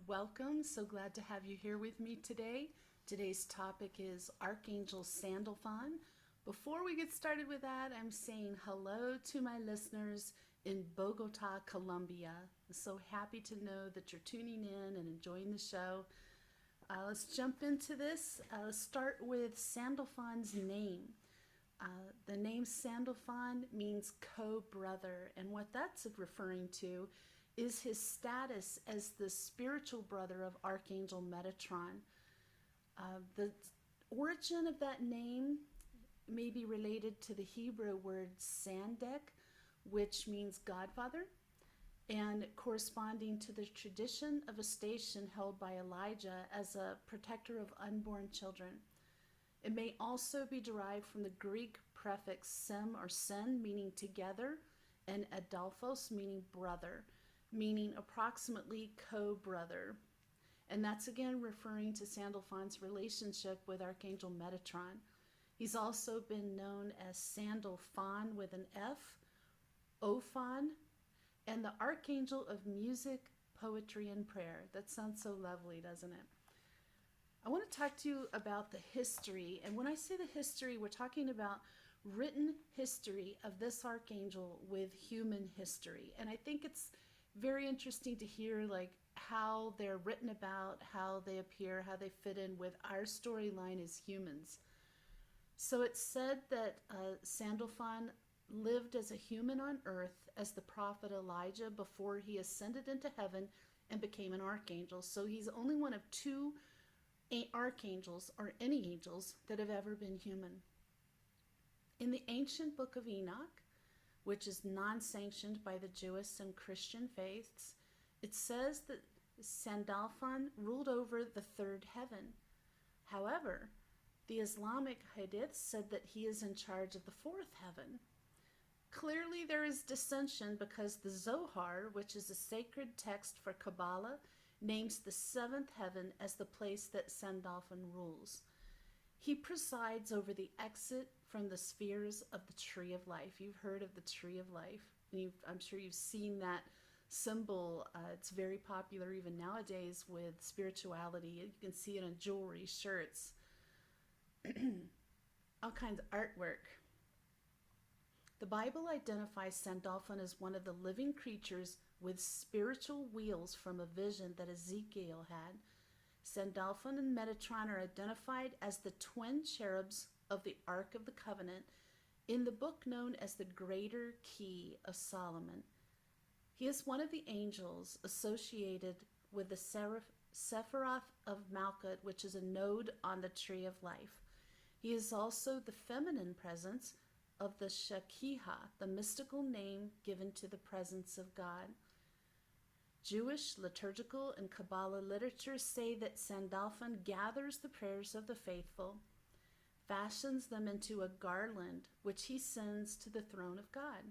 Welcome. So glad to have you here with me today. Today's topic is Archangel Sandalphon. Before we get started with that, I'm saying hello to my listeners in Bogota, Colombia. I'm so happy to know that you're tuning in and enjoying the show. Let's jump into this. Let's start with Sandalphon's name. The name Sandalphon means co-brother, and what that's referring to is his status as the spiritual brother of Archangel Metatron. The origin of that name may be related to the Hebrew word sandek, which means godfather, and corresponding to the tradition of a station held by Elijah as a protector of unborn children. It may also be derived from the Greek prefix sem or sen, meaning together, and adelphos, meaning brother, meaning approximately co-brother. And that's again referring to Sandalphon's relationship with Archangel Metatron. He's also been known as Sandalphon with an F, Ophon, and the Archangel of music, poetry, and prayer. That sounds so lovely, doesn't it? I want to talk to you about the history. And when I say the history, we're talking about written history of this archangel with human history. And I think it's very interesting to hear how they're written about, how they appear, how they fit in with our storyline as humans. So it's said that Sandalphon lived as a human on earth as the prophet Elijah before he ascended into heaven and became an archangel. So he's only one of two archangels or any angels that have ever been human. In the ancient book of Enoch, which is non-sanctioned by the Jewish and Christian faiths, it says that Sandalphon ruled over the third heaven. However, the Islamic hadith said that he is in charge of the fourth heaven. Clearly there is dissension because the Zohar, which is a sacred text for Kabbalah, names the seventh heaven as the place that Sandalphon rules. He presides over the exit from the spheres of the tree of life. You've heard of the tree of life. I'm sure you've seen that symbol. It's very popular even nowadays with spirituality. You can see it on jewelry, shirts, all kinds of artwork. The Bible identifies Sandalphon as one of the living creatures with spiritual wheels from a vision that Ezekiel had. Sandalphon and Metatron are identified as the twin cherubs of the Ark of the Covenant in the book known as the Greater Key of Solomon. He is one of the angels associated with the Sephiroth of Malkuth, which is a node on the tree of life. He is also the feminine presence of the Shekinah, the mystical name given to the presence of God. Jewish liturgical and Kabbalah literature say that Sandalphon gathers the prayers of the faithful, fashions them into a garland, which he sends to the throne of God.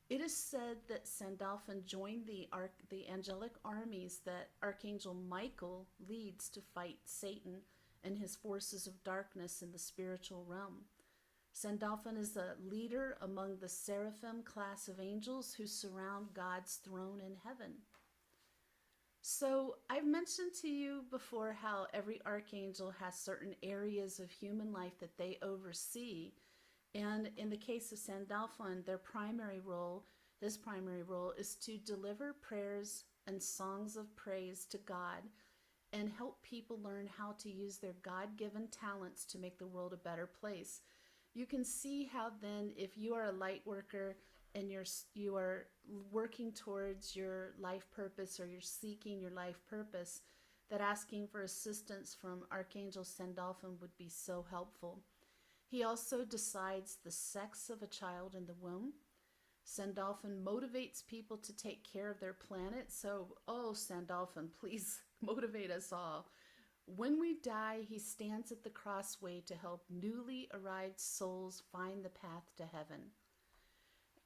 It is said that Sandalphon joined the angelic armies that Archangel Michael leads to fight Satan and his forces of darkness in the spiritual realm. Sandalphon is a leader among the seraphim class of angels who surround God's throne in heaven. So I've mentioned to you before how every archangel has certain areas of human life that they oversee. And in the case of Sandalphon, his primary role is to deliver prayers and songs of praise to God and help people learn how to use their God-given talents to make the world a better place. You can see how then if you are a light worker and you are working towards your life purpose, or you're seeking your life purpose, that asking for assistance from Archangel Sandalphon would be so helpful. He also decides the sex of a child in the womb. Sandalphon motivates people to take care of their planet. So, Sandalphon, please motivate us all. When we die, he stands at the crossway to help newly arrived souls find the path to heaven.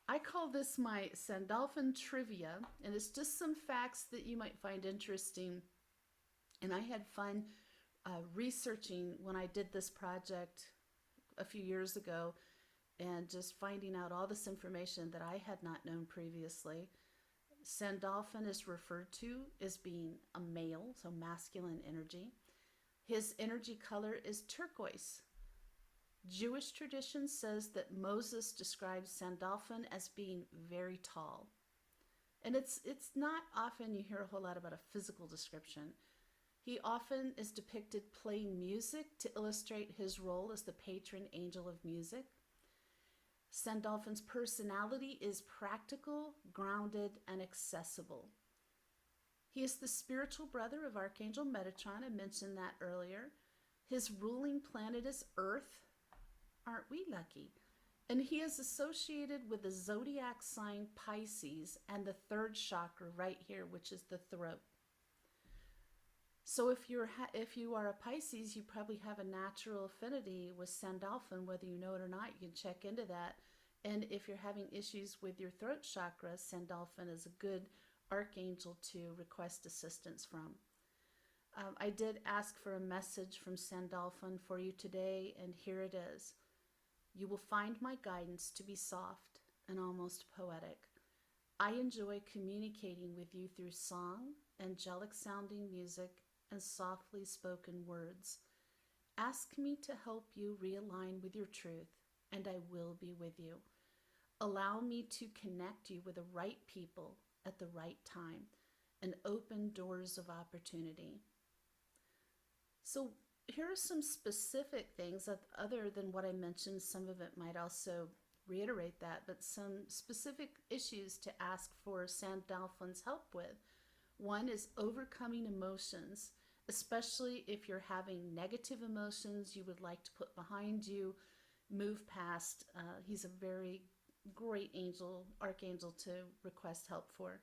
I call this my Sandalphon trivia, and it's just some facts that you might find interesting. And I had fun researching when I did this project a few years ago and just finding out all this information that I had not known previously. Sandalphon is referred to as being a male, so masculine energy. His energy color is turquoise. Jewish tradition says that Moses describes Sandalphon as being very tall. And it's not often you hear a whole lot about a physical description. He often is depicted playing music to illustrate his role as the patron angel of music. Sandalphon's personality is practical, grounded, and accessible. He is the spiritual brother of Archangel Metatron. I mentioned that earlier. His ruling planet is Earth. Aren't we lucky? And he is associated with the zodiac sign Pisces and the third chakra right here, which is the throat. So if you are a Pisces, you probably have a natural affinity with Sandalphon, whether you know it or not. You can check into that. And if you're having issues with your throat chakra, Sandalphon is a good archangel to request assistance from. I did ask for a message from Sandalphon for you today, and here it is. You will find my guidance to be soft and almost poetic. I enjoy communicating with you through song, angelic sounding music, and softly spoken words. Ask me to help you realign with your truth, and I will be with you. Allow me to connect you with the right people at the right time and open doors of opportunity. So here are some specific things other than what I mentioned. Some of it might also reiterate that, but some specific issues to ask for Sandalphon's help with. One is overcoming emotions, especially if you're having negative emotions you would like to put behind you, move past. He's a very great archangel to request help for.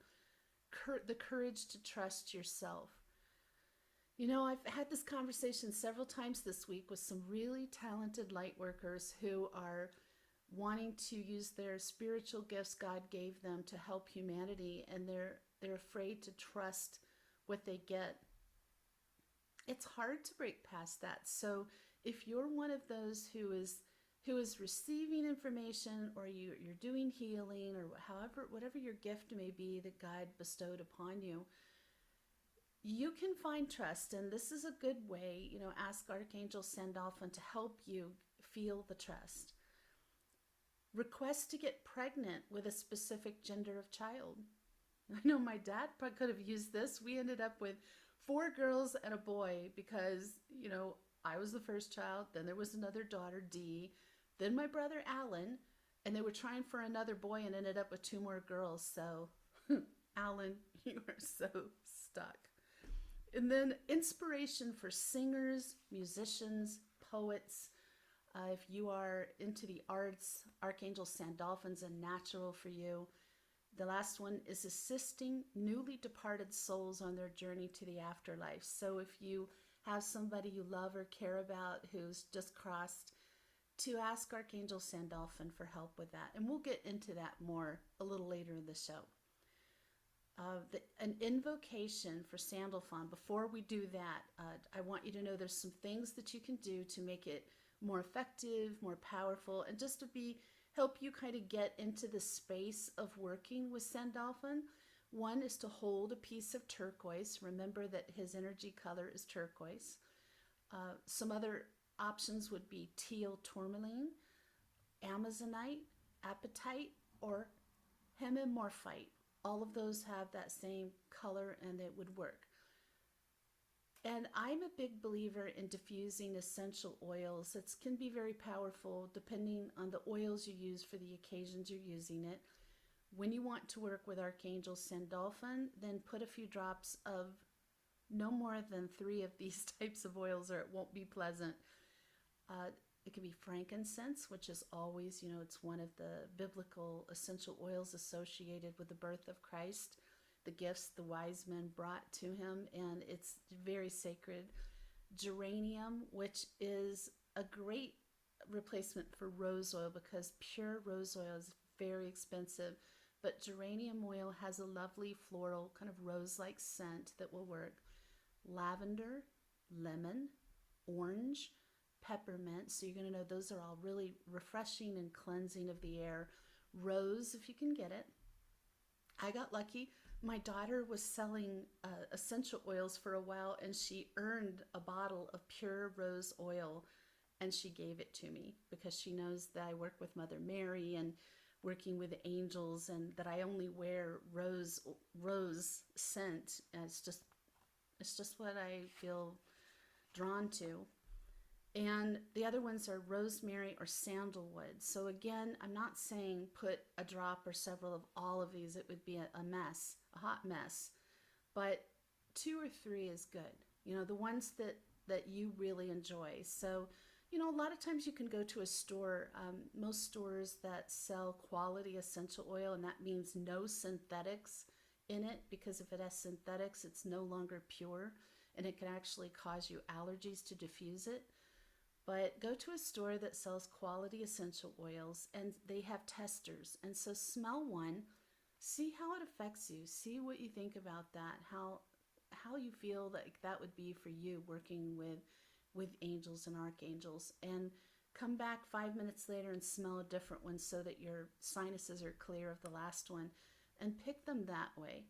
The courage to trust yourself. You know, I've had this conversation several times this week with some really talented light workers who are wanting to use their spiritual gifts God gave them to help humanity, and they're afraid to trust what they get. It's hard to break past that. So if you're one of those who is receiving information, or you're doing healing, or whatever your gift may be that God bestowed upon you, you can find trust. And this is a good way, ask Archangel Sandalphon to help you feel the trust. Request to get pregnant with a specific gender of child. I know my dad probably could have used this. We ended up with 4 girls and a boy because, I was the first child. Then there was another daughter, Dee. Then my brother, Alan. And they were trying for another boy and ended up with 2 more girls. So, Alan, you are so stuck. And then inspiration for singers, musicians, poets. If you are into the arts, Archangel Sandalphon's a natural for you. The last one is assisting newly departed souls on their journey to the afterlife. So if you have somebody you love or care about who's just crossed, to ask Archangel Sandalphon for help with that. And we'll get into that more a little later in the show. An invocation for Sandalphon. Before we do that, I want you to know there's some things that you can do to make it more effective, more powerful, and just to help you kind of get into the space of working with Sandalphon. One is to hold a piece of turquoise. Remember that his energy color is turquoise. Some other options would be teal tourmaline, amazonite, apatite, or hemimorphite. All of those have that same color and it would work. And I'm a big believer in diffusing essential oils. It can be very powerful depending on the oils you use for the occasions you're using it. When you want to work with Archangel Sandalphon, then put a few drops of no more than 3 of these types of oils or it won't be pleasant. It can be frankincense, which is always, it's one of the biblical essential oils associated with the birth of Christ, the gifts the wise men brought to him, and it's very sacred. Geranium, which is a great replacement for rose oil because pure rose oil is very expensive, but geranium oil has a lovely floral kind of rose-like scent that will work. Lavender, lemon, orange, peppermint, so you're going to know those are all really refreshing and cleansing of the air. Rose, if you can get it. I got lucky. My daughter was selling essential oils for a while, and she earned a bottle of pure rose oil, and she gave it to me because she knows that I work with Mother Mary and working with angels, and that I only wear rose scent. And it's just what I feel drawn to. And the other ones are rosemary or sandalwood. So again, I'm not saying put a drop or several of all of these. It would be a mess, a hot mess. But 2 or 3 is good. The ones that you really enjoy. So, a lot of times you can go to a store, most stores that sell quality essential oil, and that means no synthetics in it, because if it has synthetics, it's no longer pure, and it can actually cause you allergies to diffuse it. But go to a store that sells quality essential oils, and they have testers. And so smell one, see how it affects you, see what you think about that, how you feel like that would be for you working with angels and archangels, and come back 5 minutes later and smell a different one so that your sinuses are clear of the last one, and pick them that way.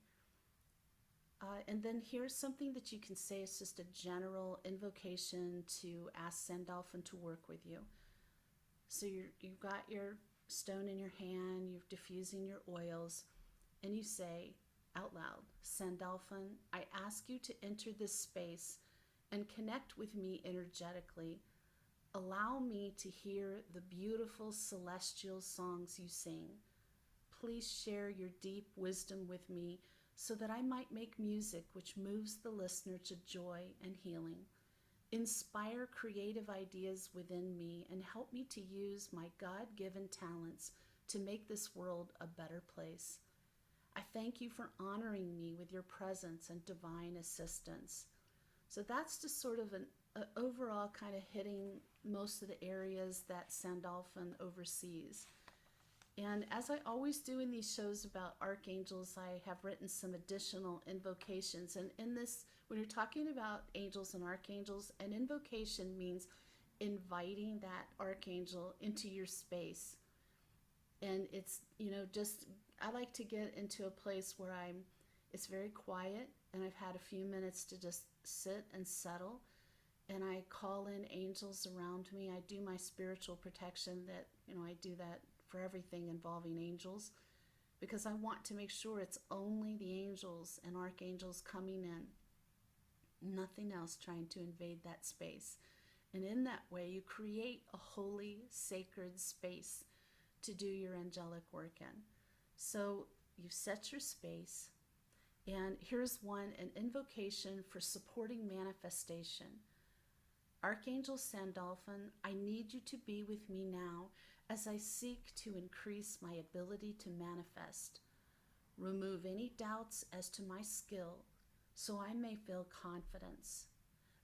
And then here's something that you can say. It's just a general invocation to ask Sandalphon to work with you. So you've got your stone in your hand, you're diffusing your oils, and you say out loud, Sandalphon, I ask you to enter this space and connect with me energetically. Allow me to hear the beautiful celestial songs you sing. Please share your deep wisdom with me so that I might make music which moves the listener to joy and healing. Inspire creative ideas within me and help me to use my God-given talents to make this world a better place. I thank you for honoring me with your presence and divine assistance. So that's just sort of an overall kind of hitting most of the areas that Sandalphon oversees. And as I always do in these shows about archangels, I have written some additional invocations. And in this, when you're talking about angels and archangels, an invocation means inviting that archangel into your space. And it's, I like to get into a place where it's very quiet, and I've had a few minutes to just sit and settle. And I call in angels around me. I do my spiritual protection that, I do that for everything involving angels, because I want to make sure it's only the angels and archangels coming in, nothing else trying to invade that space. And in that way, you create a holy, sacred space to do your angelic work in. So you set your space, and here's an invocation for supporting manifestation. Archangel Sandalphon, I need you to be with me now as I seek to increase my ability to manifest. Remove any doubts as to my skill so I may feel confidence.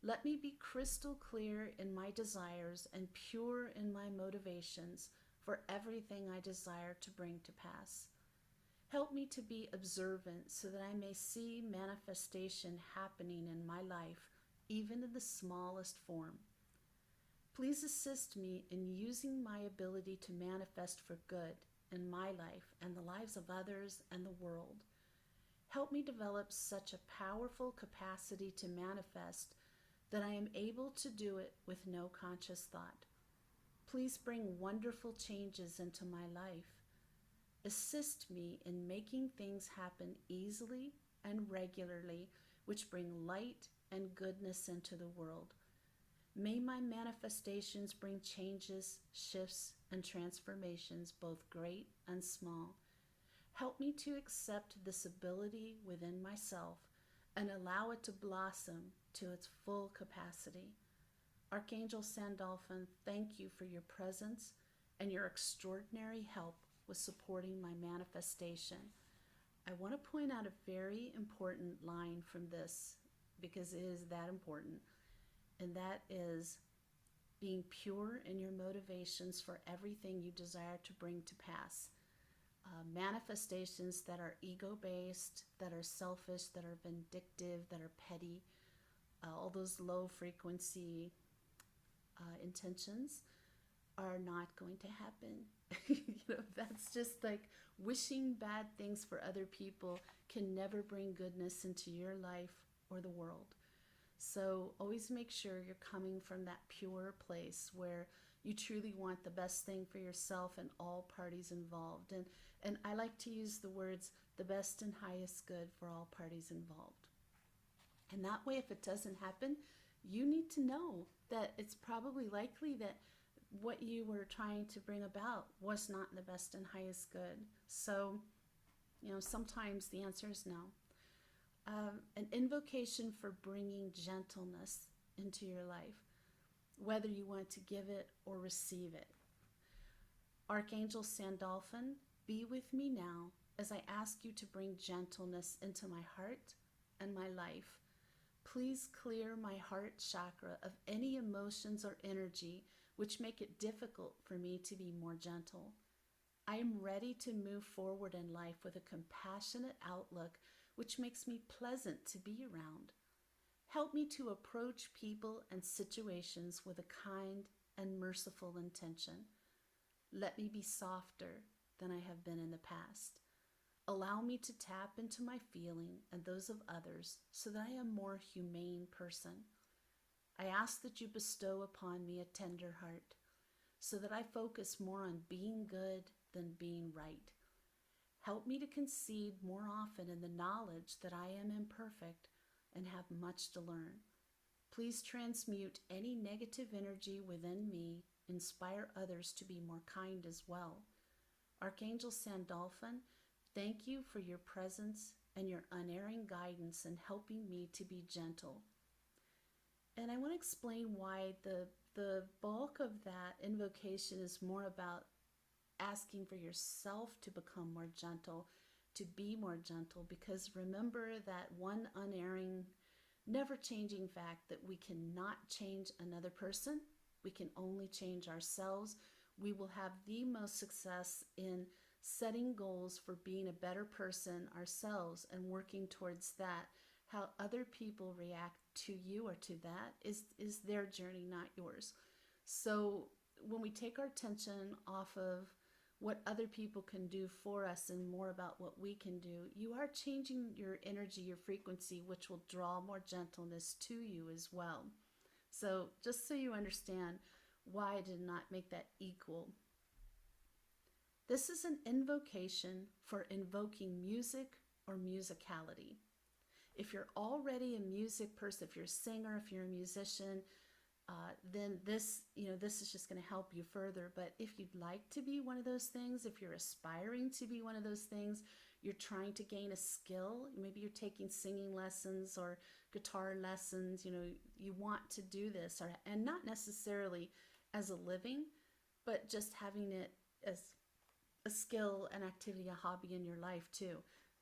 Let me be crystal clear in my desires and pure in my motivations for everything I desire to bring to pass. Help me to be observant so that I may see manifestation happening in my life, even in the smallest form. Please assist me in using my ability to manifest for good in my life and the lives of others and the world. Help me develop such a powerful capacity to manifest that I am able to do it with no conscious thought. Please bring wonderful changes into my life. Assist me in making things happen easily and regularly, which bring light and goodness into the world. May my manifestations bring changes, shifts, and transformations, both great and small. Help me to accept this ability within myself and allow it to blossom to its full capacity. Archangel Sandalphon, thank you for your presence and your extraordinary help with supporting my manifestation. I want to point out a very important line from this, because it is that important, and that is being pure in your motivations for everything you desire to bring to pass. Manifestations that are ego-based, that are selfish, that are vindictive, that are petty, all those low frequency intentions are not going to happen. That's just like wishing bad things for other people can never bring goodness into your life or the world. So always make sure you're coming from that pure place where you truly want the best thing for yourself and all parties involved. And I like to use the words, the best and highest good for all parties involved. And that way, if it doesn't happen, you need to know that it's probably likely that what you were trying to bring about was not the best and highest good. So, sometimes the answer is no. An invocation for bringing gentleness into your life, whether you want to give it or receive it. Archangel Sandalphon, be with me now as I ask you to bring gentleness into my heart and my life. Please clear my heart chakra of any emotions or energy which make it difficult for me to be more gentle. I am ready to move forward in life with a compassionate outlook which makes me pleasant to be around. Help me to approach people and situations with a kind and merciful intention. Let me be softer than I have been in the past. Allow me to tap into my feeling and those of others so that I am a more humane person. I ask that you bestow upon me a tender heart so that I focus more on being good than being right. Help me to concede more often in the knowledge that I am imperfect and have much to learn. Please transmute any negative energy within me, inspire others to be more kind as well. Archangel Sandalphon, thank you for your presence and your unerring guidance in helping me to be gentle. And I want to explain why the bulk of that invocation is more about asking for yourself to become more gentle, to be more gentle, because remember that one unerring, never changing fact that we cannot change another person. We can only change ourselves. We will have the most success in setting goals for being a better person ourselves and working towards that. How other people react to you or to that is their journey, not yours. So when we take our attention off of what other people can do for us and more about what we can do, you are changing your energy, your frequency, which will draw more gentleness to you as well. So just so you understand why I did not make that equal. This is an invocation for invoking music or musicality. If you're already a music person, if you're a singer, if you're a musician, then this is just going to help you further. But if you'd like to be one of those things, if you're aspiring to be one of those things, you're trying to gain a skill, maybe you're taking singing lessons or guitar lessons, you want to do this, and not necessarily as a living, but just having it as a skill, an activity, a hobby in your life too.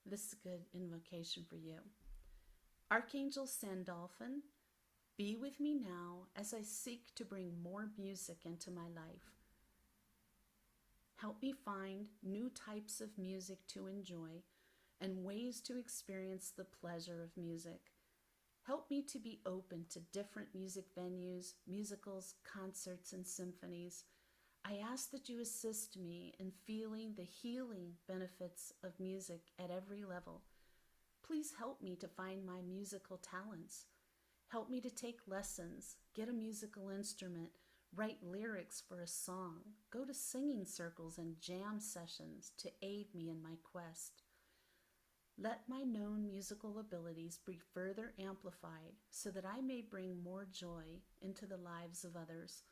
This is a good invocation for you. Archangel Sandalphon, be with me now as I seek to bring more music into my life. Help me find new types of music to enjoy and ways to experience the pleasure of music. Help me to be open to different music venues, musicals, concerts, and symphonies. I ask that you assist me in feeling the healing benefits of music at every level. Please help me to find my musical talents. Help me to take lessons, get a musical instrument, write lyrics for a song, go to singing circles and jam sessions to aid me in my quest. Let my known musical abilities be further amplified so that I may bring more joy into the lives of others.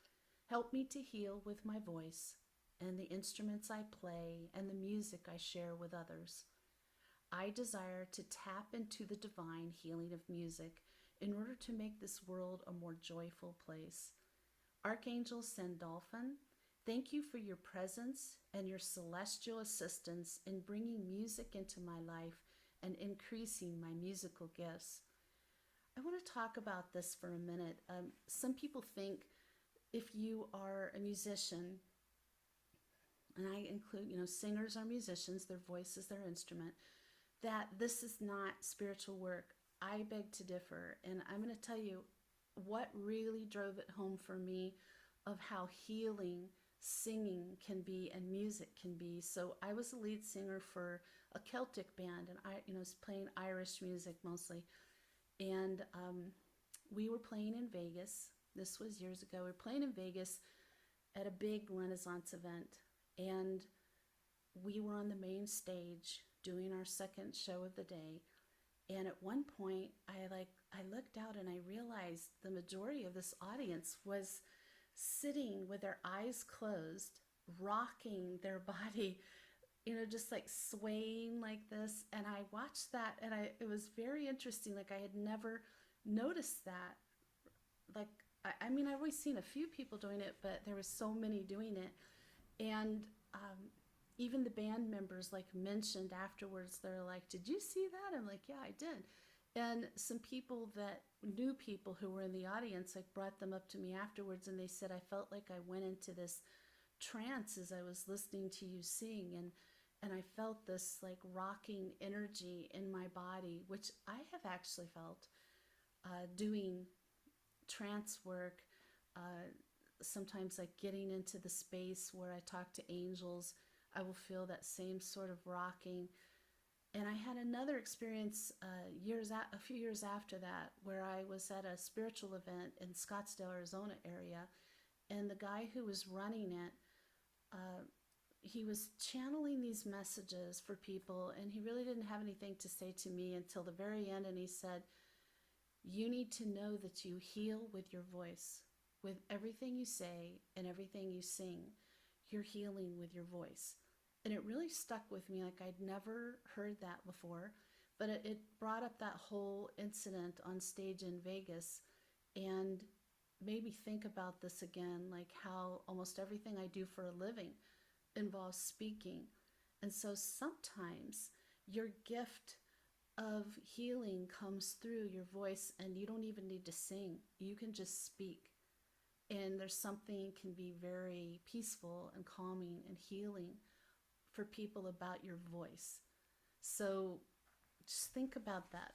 Help me to heal with my voice and the instruments I play and the music I share with others. I desire to tap into the divine healing of music in order to make this world a more joyful place. Archangel Sandalphon, thank you for your presence and your celestial assistance in bringing music into my life and increasing my musical gifts. I want to talk about this for a minute. Some people think if you are a musician, and I include, singers are musicians, their voice is their instrument, that this is not spiritual work. I beg to differ, and I'm going to tell you what really drove it home for me of how healing singing can be and music can be. So I was a lead singer for a Celtic band, and I was playing Irish music mostly. And we were playing in Vegas. This was years ago. We were playing in Vegas at a big Renaissance event, and we were on the main stage doing our second show of the day. And at one point, I looked out and I realized the majority of this audience was sitting with their eyes closed, rocking their body, just like swaying like this. And I watched that, and it was very interesting. Like, I had never noticed that. Like, I mean, I've always seen a few people doing it, but there was so many doing it. And even the band members like mentioned afterwards, they're like, "Did you see that?" I'm like, "Yeah, I did." And some people that knew people who were in the audience, like, brought them up to me afterwards, and they said, "I felt like I went into this trance as I was listening to you sing, and I felt this like rocking energy in my body," which I have actually felt doing trance work, sometimes like getting into the space where I talk to angels. I will feel that same sort of rocking. And I had another experience a few years after that, where I was at a spiritual event in Scottsdale, Arizona area, and the guy who was running it, he was channeling these messages for people, and he really didn't have anything to say to me until the very end. And he said, "You need to know that you heal with your voice. With everything you say and everything you sing, you're healing with your voice." And it really stuck with me. Like, I'd never heard that before, but it brought up that whole incident on stage in Vegas and made me think about this again, like how almost everything I do for a living involves speaking. And so sometimes your gift of healing comes through your voice, and you don't even need to sing. You can just speak. And there's something can be very peaceful and calming and healing for people about your voice. So just think about that.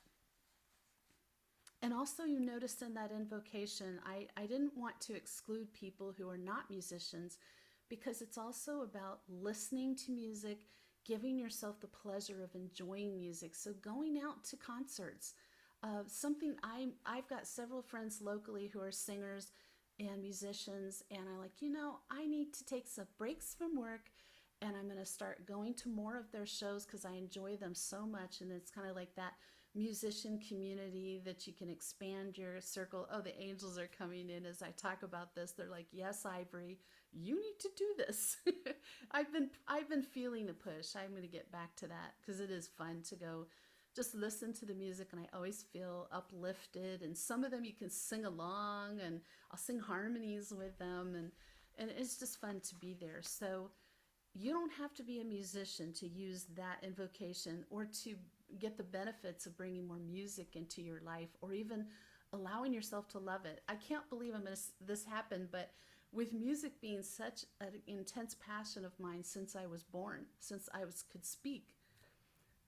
And also, you noticed in that invocation, I didn't want to exclude people who are not musicians, because it's also about listening to music, giving yourself the pleasure of enjoying music. So going out to concerts, something I've got several friends locally who are singers and musicians, and I like, I need to take some breaks from work, and I'm going to start going to more of their shows because I enjoy them so much. And it's kind of like that musician community that you can expand your circle. Oh, the angels are coming in as I talk about this. They're like, "Yes, Ivory, you need to do this." I've been feeling the push. I'm going to get back to that because it is fun to go just listen to the music, and I always feel uplifted. And some of them you can sing along, and I'll sing harmonies with them, and it's just fun to be there. So you don't have to be a musician to use that invocation or to get the benefits of bringing more music into your life, or even allowing yourself to love it. I can't believe this happened, but with music being such an intense passion of mine since I was born, since could speak,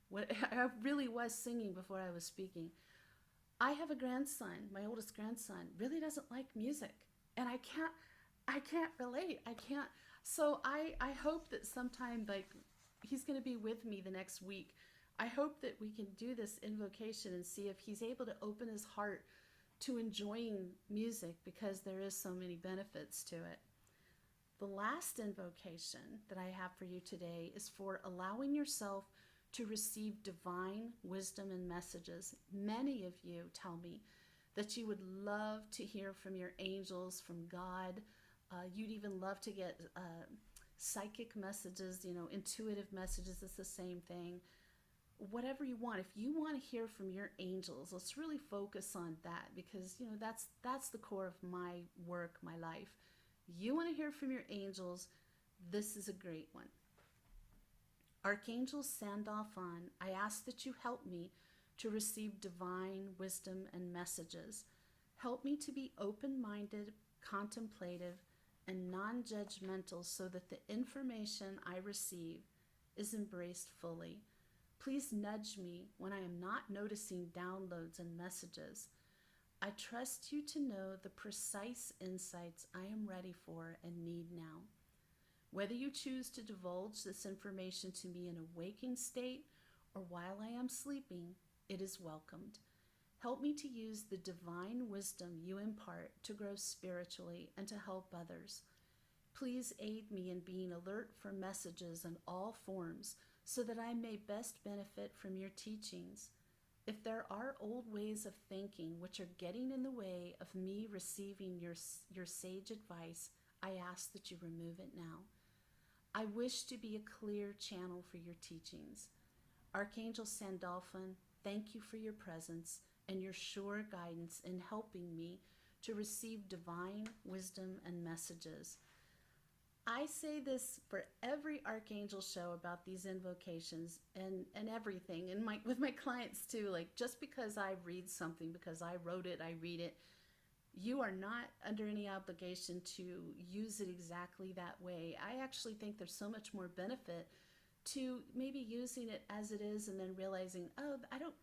when I really was singing before I was speaking. I have a grandson. My oldest grandson really doesn't like music, and I can't relate. I can't. So I hope that sometime, like, he's going to be with me the next week. I hope that we can do this invocation and see if he's able to open his heart to enjoying music, because there is so many benefits to it. The last invocation that I have for you today is for allowing yourself to receive divine wisdom and messages. Many of you tell me that you would love to hear from your angels, from God. You'd even love to get psychic messages, intuitive messages. It's the same thing. Whatever you want. If you want to hear from your angels, let's really focus on that, because that's the core of my work, my life. You want to hear from your angels, this is a great one. Archangel Sandalphon, I ask that you help me to receive divine wisdom and messages. Help me to be open-minded, contemplative, and non-judgmental, so that the information I receive is embraced fully. Please nudge me when I am not noticing downloads and messages. I trust you to know the precise insights I am ready for and need now. Whether you choose to divulge this information to me in a waking state or while I am sleeping, it is welcomed. Help me to use the divine wisdom you impart to grow spiritually and to help others. Please aid me in being alert for messages in all forms so that I may best benefit from your teachings. If there are old ways of thinking which are getting in the way of me receiving your sage advice, I ask that you remove it now. I wish to be a clear channel for your teachings. Archangel Sandalphon, thank you for your presence and your sure guidance in helping me to receive divine wisdom and messages. I say this for every Archangel show about these invocations and everything, and with my clients too. Like, just because I read something, because I wrote it, I read it, you are not under any obligation to use it exactly that way. I actually think there's so much more benefit to maybe using it as it is and then realizing, oh,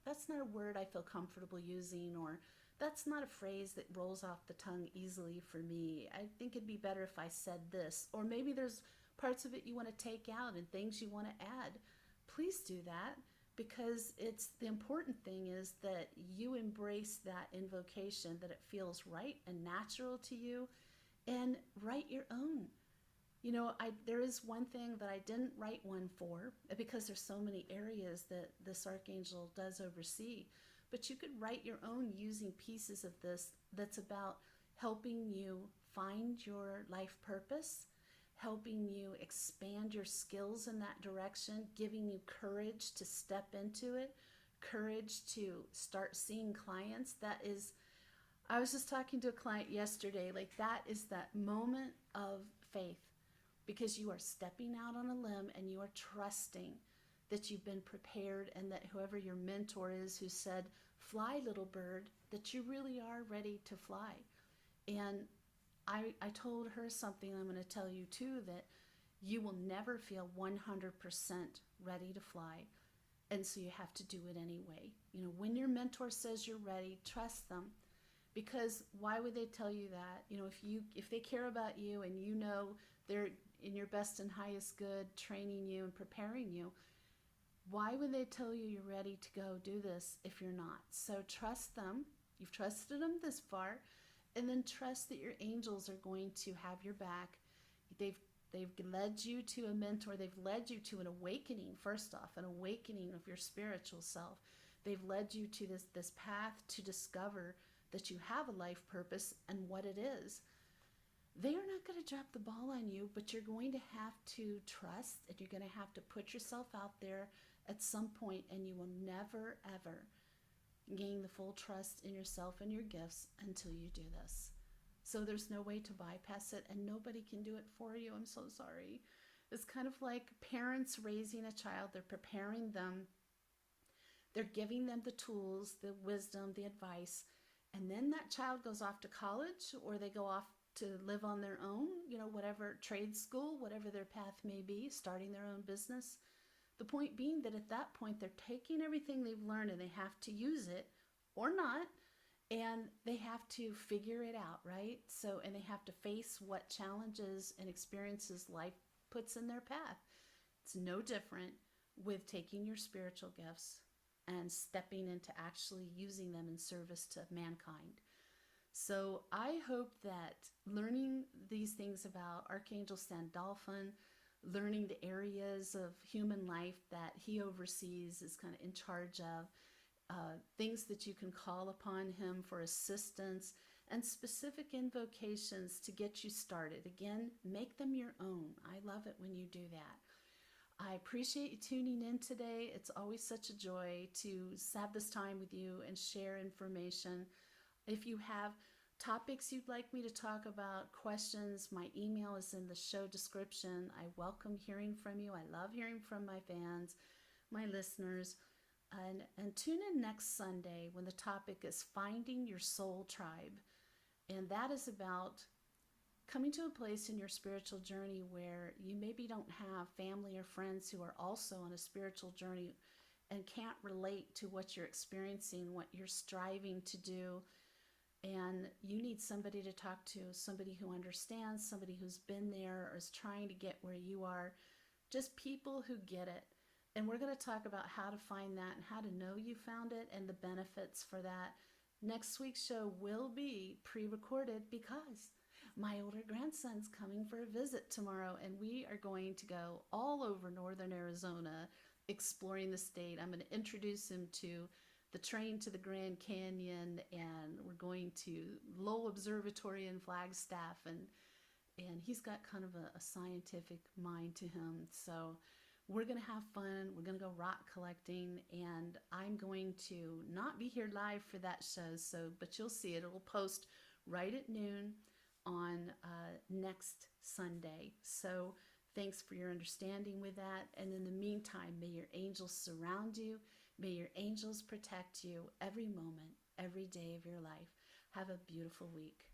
that's not a word I feel comfortable using, or that's not a phrase that rolls off the tongue easily for me. I think it'd be better if I said this. Or maybe there's parts of it you want to take out and things you want to add. Please do that, because the important thing is that you embrace that invocation, that it feels right and natural to you, and write your own. You know, there is one thing that I didn't write one for, because there's so many areas that this archangel does oversee. But you could write your own using pieces of this that's about helping you find your life purpose, helping you expand your skills in that direction, giving you courage to step into it, courage to start seeing clients. I was just talking to a client yesterday, like that is that moment of faith, because you are stepping out on a limb and you are trusting that you've been prepared, and that whoever your mentor is who said, fly little bird, that you really are ready to fly. And I told her something I'm going to tell you too, that you will never feel 100% ready to fly. And so you have to do it anyway. You know, when your mentor says you're ready, trust them. Because why would they tell you that? You know, if they care about you and you know they're in your best and highest good, training you and preparing you, why would they tell you you're ready to go do this if you're not? So trust them. You've trusted them this far, and then trust that your angels are going to have your back. They've led you to a mentor. They've led you to an awakening, first off, an awakening of your spiritual self. They've led you to this path to discover that you have a life purpose and what it is. They are not going to drop the ball on you, but you're going to have to trust, and you're going to have to put yourself out there at some point, and you will never, ever gain the full trust in yourself and your gifts until you do this. So there's no way to bypass it, and nobody can do it for you. I'm so sorry. It's kind of like parents raising a child. They're preparing them. They're giving them the tools, the wisdom, the advice, and then that child goes off to college, or they go off to live on their own, you know, whatever, trade school, whatever their path may be, starting their own business. The point being that at that point, they're taking everything they've learned and they have to use it or not, and they have to figure it out, right? So, and they have to face what challenges and experiences life puts in their path. It's no different with taking your spiritual gifts and stepping into actually using them in service to mankind. So I hope that learning these things about Archangel Sandalphon, learning the areas of human life that he oversees, is kind of in charge of, things that you can call upon him for assistance, and specific invocations to get you started. Again, make them your own. I love it when you do that. I appreciate you tuning in today. It's always such a joy to have this time with you and share information. If you have topics you'd like me to talk about, questions, my email is in the show description. I welcome hearing from you. I love hearing from my fans, my listeners. And tune in next Sunday when the topic is Finding Your Soul Tribe. And that is about coming to a place in your spiritual journey where you maybe don't have family or friends who are also on a spiritual journey and can't relate to what you're experiencing, what you're striving to do. and you need somebody to talk to, somebody who understands, somebody who's been there or is trying to get where you are, just people who get it. And we're going to talk about how to find that and how to know you found it and the benefits for that. Next week's show will be pre-recorded because my older grandson's coming for a visit tomorrow, and we are going to go all over northern Arizona exploring the state. I'm going to introduce him to the train to the Grand Canyon, and we're going to Lowell Observatory in Flagstaff, and he's got kind of a scientific mind to him. So we're going to have fun. We're going to go rock collecting, and I'm going to not be here live for that show, but you'll see it. It will post right at noon on next Sunday. So thanks for your understanding with that. And in the meantime, may your angels surround you. May your angels protect you every moment, every day of your life. Have a beautiful week.